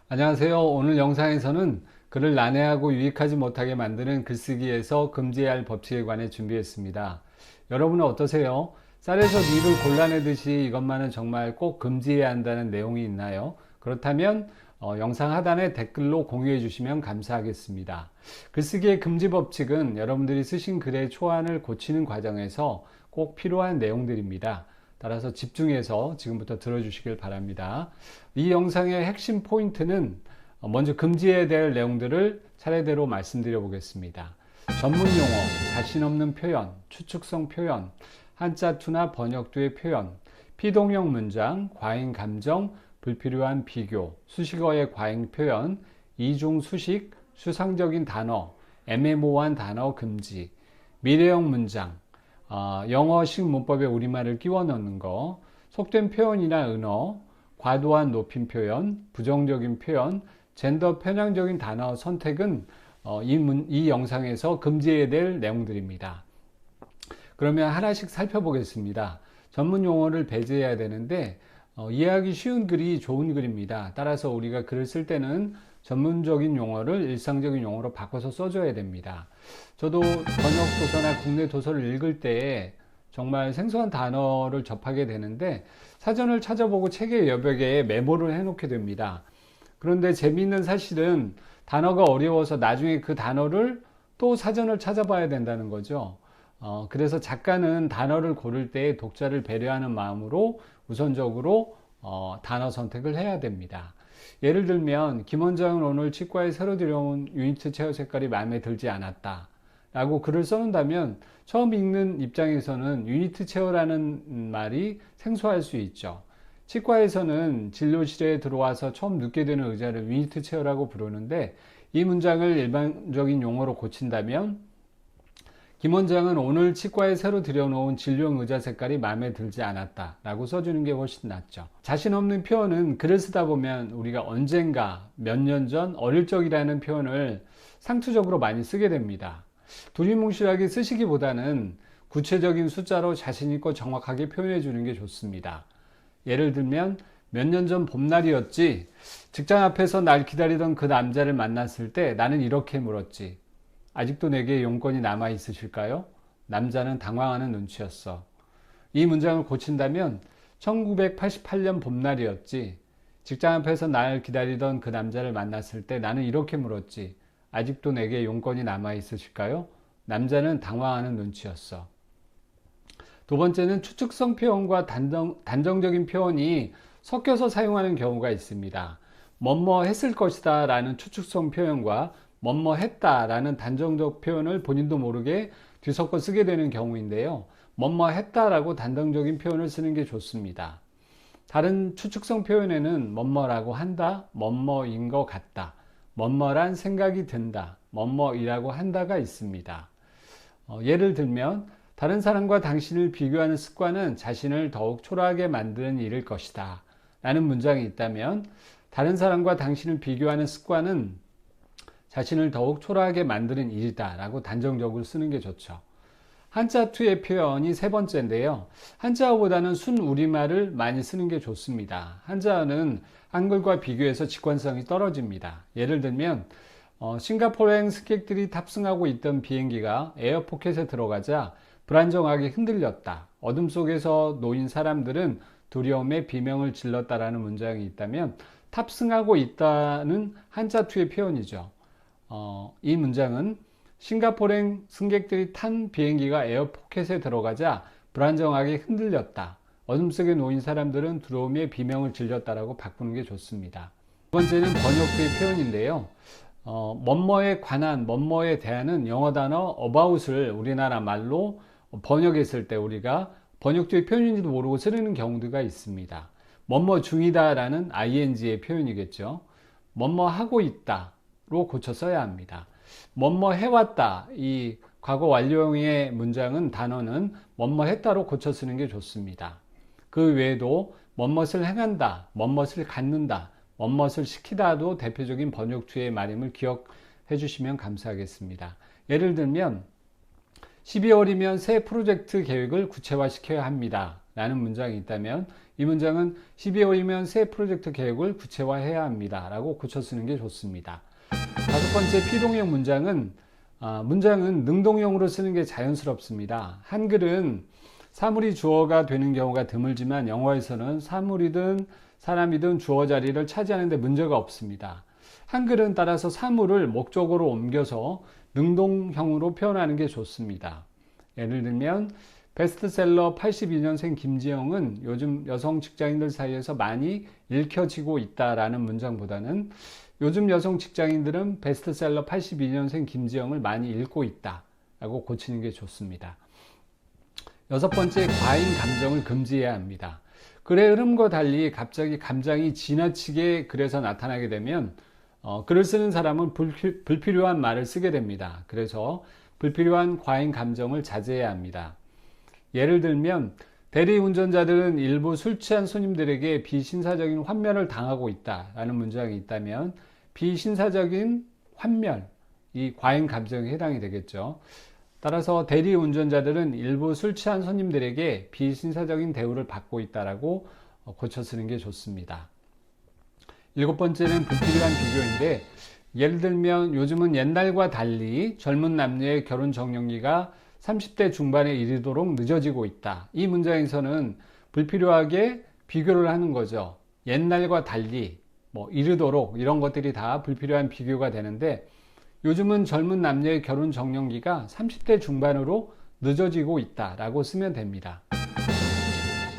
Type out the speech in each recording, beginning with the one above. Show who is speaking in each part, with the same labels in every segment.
Speaker 1: 안녕하세요. 오늘 영상에서는 글을 난해하고 유익하지 못하게 만드는 글쓰기에서 금지해야 할 법칙에 관해 준비했습니다. 여러분은 어떠세요? 쌀에서 밀을 골라내듯이 이것만은 정말 꼭 금지해야 한다는 내용이 있나요? 그렇다면 영상 하단에 댓글로 공유해 주시면 감사하겠습니다. 글쓰기의 금지 법칙은 여러분들이 쓰신 글의 초안을 고치는 과정에서 꼭 필요한 내용들입니다. 따라서 집중해서 지금부터 들어주시길 바랍니다. 이 영상의 핵심 포인트는 먼저 금지해야 될 내용들을 차례대로 말씀드려 보겠습니다. 전문 용어, 자신 없는 표현, 추측성 표현, 한자투나 번역두의 표현, 피동형 문장, 과잉 감정, 불필요한 비교, 수식어의 과잉 표현, 이중 수식, 수상적인 단어, 애매모호한 단어 금지, 미래형 문장, 영어식 문법에 우리말을 끼워 넣는 거, 속된 표현이나 은어, 과도한 높임 표현, 부정적인 표현, 젠더 편향적인 단어 선택은 이 영상에서 금지해야 될 내용들입니다. 그러면 하나씩 살펴보겠습니다. 전문 용어를 배제해야 되는데 이해하기 쉬운 글이 좋은 글입니다. 따라서 우리가 글을 쓸 때는 전문적인 용어를 일상적인 용어로 바꿔서 써줘야 됩니다. 저도 번역 도서나 국내 도서를 읽을 때 정말 생소한 단어를 접하게 되는데 사전을 찾아보고 책의 여백에 메모를 해놓게 됩니다. 그런데 재미있는 사실은 단어가 어려워서 나중에 그 단어를 또 사전을 찾아봐야 된다는 거죠. 그래서 작가는 단어를 고를 때 독자를 배려하는 마음으로 우선적으로 단어 선택을 해야 됩니다. 예를 들면 김 원장은 오늘 치과에 새로 들여온 유니트 체어 색깔이 마음에 들지 않았다 라고 글을 써놓는다면 처음 읽는 입장에서는 유니트 체어라는 말이 생소할 수 있죠. 치과에서는 진료실에 들어와서 처음 눕게 되는 의자를 유니트 체어라고 부르는데 이 문장을 일반적인 용어로 고친다면 김 원장은 오늘 치과에 새로 들여놓은 진료용 의자 색깔이 마음에 들지 않았다 라고 써주는 게 훨씬 낫죠. 자신 없는 표현은 글을 쓰다 보면 우리가 언젠가 몇 년 전 어릴 적이라는 표현을 상투적으로 많이 쓰게 됩니다. 두리뭉실하게 쓰시기보다는 구체적인 숫자로 자신있고 정확하게 표현해 주는 게 좋습니다. 예를 들면 몇 년 전 봄날이었지. 직장 앞에서 날 기다리던 그 남자를 만났을 때 나는 이렇게 물었지. 아직도 내게 용건이 남아 있으실까요? 남자는 당황하는 눈치였어. 이 문장을 고친다면 1988년 봄날이었지. 직장 앞에서 날 기다리던 그 남자를 만났을 때 나는 이렇게 물었지. 아직도 내게 용건이 남아 있으실까요? 남자는 당황하는 눈치였어. 두 번째는 추측성 표현과 단정적인 표현이 섞여서 사용하는 경우가 있습니다. 뭐뭐 했을 것이다 라는 추측성 표현과 뭐뭐 했다 라는 단정적 표현을 본인도 모르게 뒤섞어 쓰게 되는 경우인데요. 뭐뭐 했다 라고 단정적인 표현을 쓰는 게 좋습니다. 다른 추측성 표현에는 뭐뭐라고 한다, 뭐뭐인 것 같다, 뭐뭐란 생각이 든다, 뭐뭐이라고 한다가 있습니다. 예를 들면 다른 사람과 당신을 비교하는 습관은 자신을 더욱 초라하게 만드는 일일 것이다 라는 문장이 있다면 다른 사람과 당신을 비교하는 습관은 자신을 더욱 초라하게 만드는 일이다 라고 단정적으로 쓰는 게 좋죠. 한자투의 표현이 세 번째인데요. 한자어보다는 순우리말을 많이 쓰는 게 좋습니다. 한자어는 한글과 비교해서 직관성이 떨어집니다. 예를 들면 싱가포르행 승객들이 탑승하고 있던 비행기가 에어포켓에 들어가자 불안정하게 흔들렸다. 어둠 속에서 놓인 사람들은 두려움에 비명을 질렀다라는 문장이 있다면 탑승하고 있다는 한자투의 표현이죠. 이 문장은 싱가포르행 승객들이 탄 비행기가 에어포켓에 들어가자 불안정하게 흔들렸다. 어둠 속에 놓인 사람들은 두려움에 비명을 질렀다라고 바꾸는 게 좋습니다. 두 번째는 번역투의 표현인데요. 뭐뭐에 관한, 뭐뭐에 대한은 영어 단어 about을 우리나라 말로 번역했을 때 우리가 번역투의 표현인지도 모르고 쓰는 경우가 있습니다. 뭐뭐 중이다 라는 ing의 표현이겠죠. 뭐뭐 하고 있다 로 고쳐 써야 합니다. 뭐뭐 해왔다 이 과거 완료형의 문장은 단어는 뭐뭐 했다로 고쳐 쓰는 게 좋습니다. 그 외에도 뭐뭇을 행한다, 뭐뭇을 갖는다, 뭐뭇을 시키다도 대표적인 번역투의 말임을 기억해 주시면 감사하겠습니다. 예를 들면 12월이면 새 프로젝트 계획을 구체화시켜야 합니다. 라는 문장이 있다면 이 문장은 12월이면 새 프로젝트 계획을 구체화해야 합니다. 라고 고쳐 쓰는 게 좋습니다. 다섯 번째 피동형 문장은 능동형으로 쓰는 게 자연스럽습니다. 한글은 사물이 주어가 되는 경우가 드물지만 영어에서는 사물이든 사람이든 주어 자리를 차지하는 데 문제가 없습니다. 한글은 따라서 사물을 목적어로 옮겨서 능동형으로 표현하는 게 좋습니다. 예를 들면 베스트셀러 82년생 김지영은 요즘 여성 직장인들 사이에서 많이 읽혀지고 있다라는 문장보다는 요즘 여성 직장인들은 베스트셀러 82년생 김지영을 많이 읽고 있다 라고 고치는 게 좋습니다. 여섯 번째, 과잉 감정을 금지해야 합니다. 글의 흐름과 달리 갑자기 감정이 지나치게 글에서 나타나게 되면 글을 쓰는 사람은 불필요한 말을 쓰게 됩니다. 그래서 불필요한 과잉 감정을 자제해야 합니다. 예를 들면 대리운전자들은 일부 술 취한 손님들에게 비신사적인 환멸을 당하고 있다라는 문장이 있다면 비신사적인 환멸, 이 과잉 감정에 해당이 되겠죠. 따라서 대리운전자들은 일부 술 취한 손님들에게 비신사적인 대우를 받고 있다라고 고쳐 쓰는 게 좋습니다. 일곱 번째는 불필요한 비교인데 예를 들면 요즘은 옛날과 달리 젊은 남녀의 결혼 적령기가 30대 중반에 이르도록 늦어지고 있다. 이 문장에서는 불필요하게 비교를 하는 거죠. 옛날과 달리, 이르도록 이런 것들이 다 불필요한 비교가 되는데 요즘은 젊은 남녀의 결혼 적령기가 30대 중반으로 늦어지고 있다라고 쓰면 됩니다.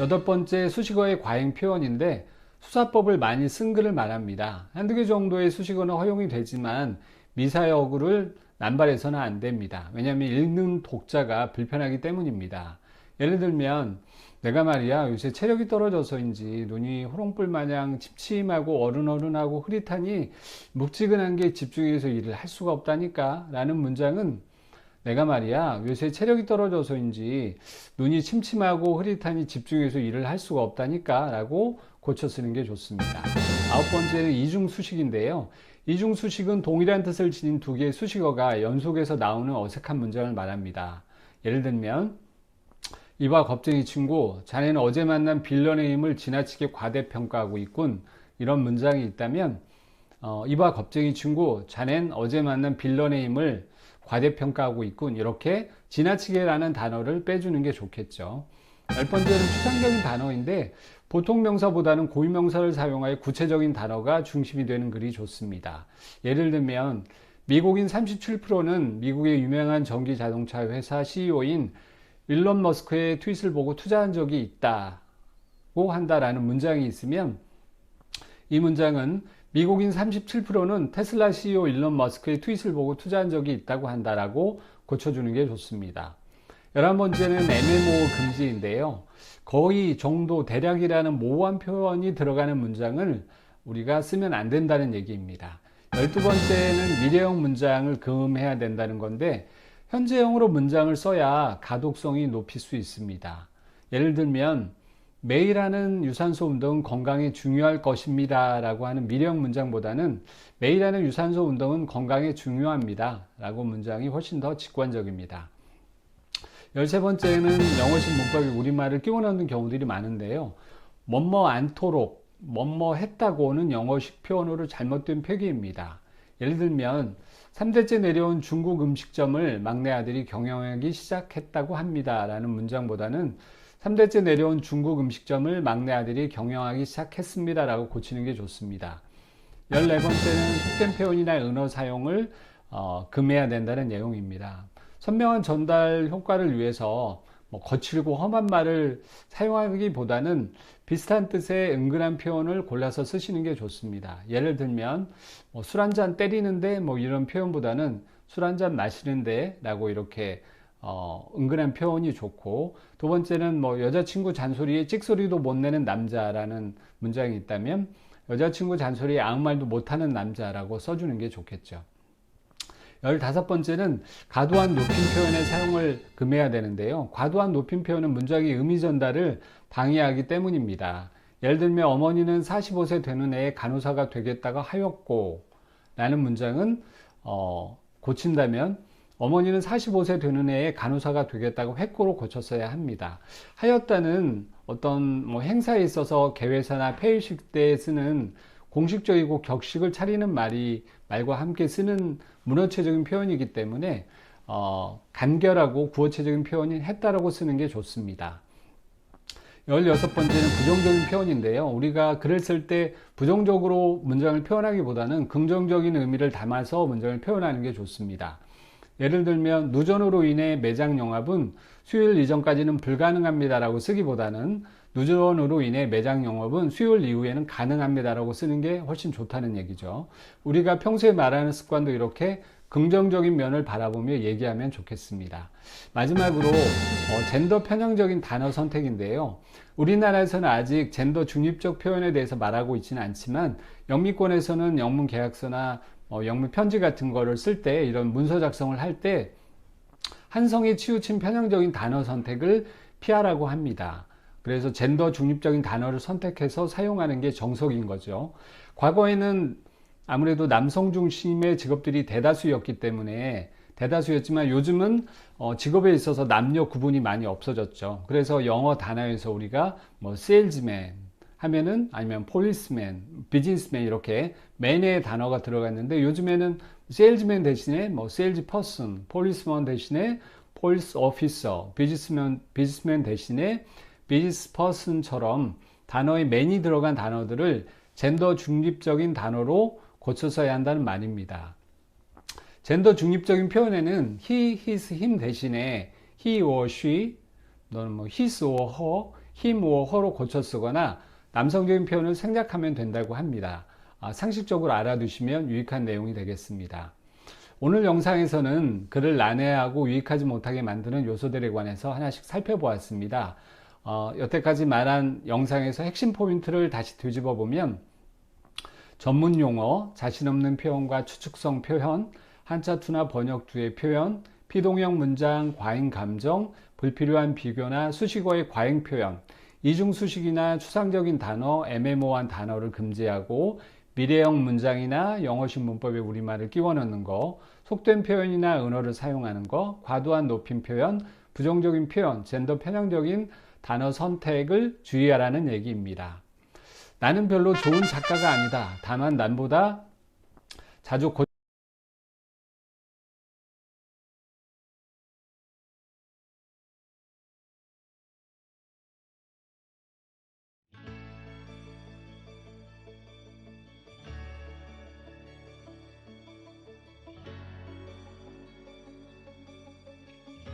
Speaker 1: 여덟 번째, 수식어의 과잉 표현인데 수사법을 많이 쓴 글을 말합니다. 한두 개 정도의 수식어는 허용이 되지만 미사여구를 남발해서는 안 됩니다. 왜냐하면 읽는 독자가 불편하기 때문입니다. 예를 들면 내가 말이야 요새 체력이 떨어져서인지 눈이 호롱불 마냥 침침하고 어른어른하고 흐릿하니 묵지근한 게 집중해서 일을 할 수가 없다니까 라는 문장은 내가 말이야 요새 체력이 떨어져서인지 눈이 침침하고 흐릿하니 집중해서 일을 할 수가 없다니까 라고 고쳐 쓰는 게 좋습니다. 아홉 번째는 이중수식인데요. 이중수식은 동일한 뜻을 지닌 두 개의 수식어가 연속해서 나오는 어색한 문장을 말합니다. 예를 들면 이봐 겁쟁이 친구, 자네는 어제 만난 빌런의 힘을 지나치게 과대평가하고 있군. 이런 문장이 있다면 이봐 겁쟁이 친구, 자넨 어제 만난 빌런의 힘을 과대평가하고 있군. 이렇게 지나치게라는 단어를 빼주는 게 좋겠죠. 열 번째는 추상적인 단어인데 보통 명사보다는 고유명사를 사용하여 구체적인 단어가 중심이 되는 글이 좋습니다. 예를 들면 미국인 37%는 미국의 유명한 전기 자동차 회사 CEO인 일론 머스크의 트윗을 보고 투자한 적이 있다고 한다라는 문장이 있으면 이 문장은 미국인 37%는 테슬라 CEO 일론 머스크의 트윗을 보고 투자한 적이 있다고 한다라고 고쳐주는 게 좋습니다. 11번째는 애매모호 금지인데요. 거의, 정도, 대략이라는 모호한 표현이 들어가는 문장을 우리가 쓰면 안 된다는 얘기입니다. 12번째는 미래형 문장을 금해야 된다는 건데 현재형으로 문장을 써야 가독성이 높일 수 있습니다. 예를 들면 매일 하는 유산소 운동은 건강에 중요할 것입니다 라고 하는 미래형 문장보다는 매일 하는 유산소 운동은 건강에 중요합니다 라고 문장이 훨씬 더 직관적입니다. 13번째는 영어식 문법이 우리말을 끼워 넣는 경우들이 많은데요. 뭐뭐 않도록, 뭐뭐 했다고는 영어식 표현으로 잘못된 표기입니다. 예를 들면 3대째 내려온 중국 음식점을 막내 아들이 경영하기 시작했다고 합니다 라는 문장보다는 3대째 내려온 중국 음식점을 막내 아들이 경영하기 시작했습니다 라고 고치는 게 좋습니다. 14번째는 속된 표현이나 은어 사용을 금해야 된다는 내용입니다. 선명한 전달 효과를 위해서 거칠고 험한 말을 사용하기보다는 비슷한 뜻의 은근한 표현을 골라서 쓰시는 게 좋습니다. 예를 들면 술 한잔 때리는데 이런 표현보다는 술 한잔 마시는데 라고 이렇게 은근한 표현이 좋고, 두 번째는 여자친구 잔소리에 찍소리도 못 내는 남자라는 문장이 있다면 여자친구 잔소리에 아무 말도 못하는 남자라고 써주는 게 좋겠죠. 15번째는 과도한 높임 표현의 사용을 금해야 되는데요. 과도한 높임 표현은 문장의 의미 전달을 방해하기 때문입니다. 예를 들면 어머니는 45세 되는 애에 간호사가 되겠다고 하였고 라는 문장은 고친다면 어머니는 45세 되는 해에 간호사가 되겠다고 회고로 고쳤어야 합니다. 하였다는 어떤 행사에 있어서 개회사나 폐회식 때 쓰는 공식적이고 격식을 차리는 말과 함께 쓰는 문어체적인 표현이기 때문에 간결하고 구어체적인 표현인 했다라고 쓰는 게 좋습니다. 16번째는 부정적인 표현인데요. 우리가 글을 쓸 때 부정적으로 문장을 표현하기보다는 긍정적인 의미를 담아서 문장을 표현하는 게 좋습니다. 예를 들면 누전으로 인해 매장 영업은 수요일 이전까지는 불가능합니다라고 쓰기보다는 누전으로 인해 매장 영업은 수요일 이후에는 가능합니다라고 쓰는 게 훨씬 좋다는 얘기죠. 우리가 평소에 말하는 습관도 이렇게 긍정적인 면을 바라보며 얘기하면 좋겠습니다. 마지막으로 젠더 편향적인 단어 선택인데요. 우리나라에서는 아직 젠더 중립적 표현에 대해서 말하고 있지는 않지만 영미권에서는 영문 계약서나 영문 편지 같은 거를 쓸 때, 이런 문서 작성을 할 때 한성에 치우친 편향적인 단어 선택을 피하라고 합니다. 그래서 젠더 중립적인 단어를 선택해서 사용하는 게 정석인 거죠. 과거에는 아무래도 남성 중심의 직업들이 대다수였기 때문에 대다수였지만 요즘은 직업에 있어서 남녀 구분이 많이 없어졌죠. 그래서 영어 단어에서 우리가 세일즈맨 하면은, 아니면 폴리스맨, 비즈니스맨, 이렇게 맨의 단어가 들어갔는데 요즘에는 세일즈맨 대신에 세일즈 퍼슨, 폴리스먼 대신에 폴리스 오피서, 비즈니스맨 대신에 비즈니스 퍼슨처럼 단어에 맨이 들어간 단어들을 젠더 중립적인 단어로 고쳐서야 한다는 말입니다. 젠더 중립적인 표현에는 he, his, him 대신에 he or she, 또는 his or her, him or her로 고쳐 쓰거나 남성적인 표현을 생략하면 된다고 합니다. 상식적으로 알아두시면 유익한 내용이 되겠습니다. 오늘 영상에서는 글을 난해하고 유익하지 못하게 만드는 요소들에 관해서 하나씩 살펴보았습니다. 여태까지 말한 영상에서 핵심 포인트를 다시 뒤집어 보면 전문 용어, 자신 없는 표현과 추측성 표현, 한자투나 번역투의 표현, 피동형 문장, 과잉 감정, 불필요한 비교나 수식어의 과잉 표현, 이중수식이나 추상적인 단어, 애매모호한 단어를 금지하고 미래형 문장이나 영어식 문법에 우리말을 끼워 넣는 거, 속된 표현이나 은어를 사용하는 거, 과도한 높임 표현, 부정적인 표현, 젠더 편향적인 단어 선택을 주의하라는 얘기입니다. 나는 별로 좋은 작가가 아니다. 다만 남보다 자주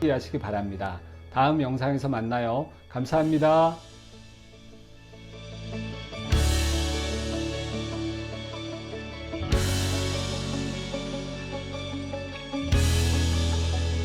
Speaker 1: 고치하시기 바랍니다. 다음 영상에서 만나요. 감사합니다.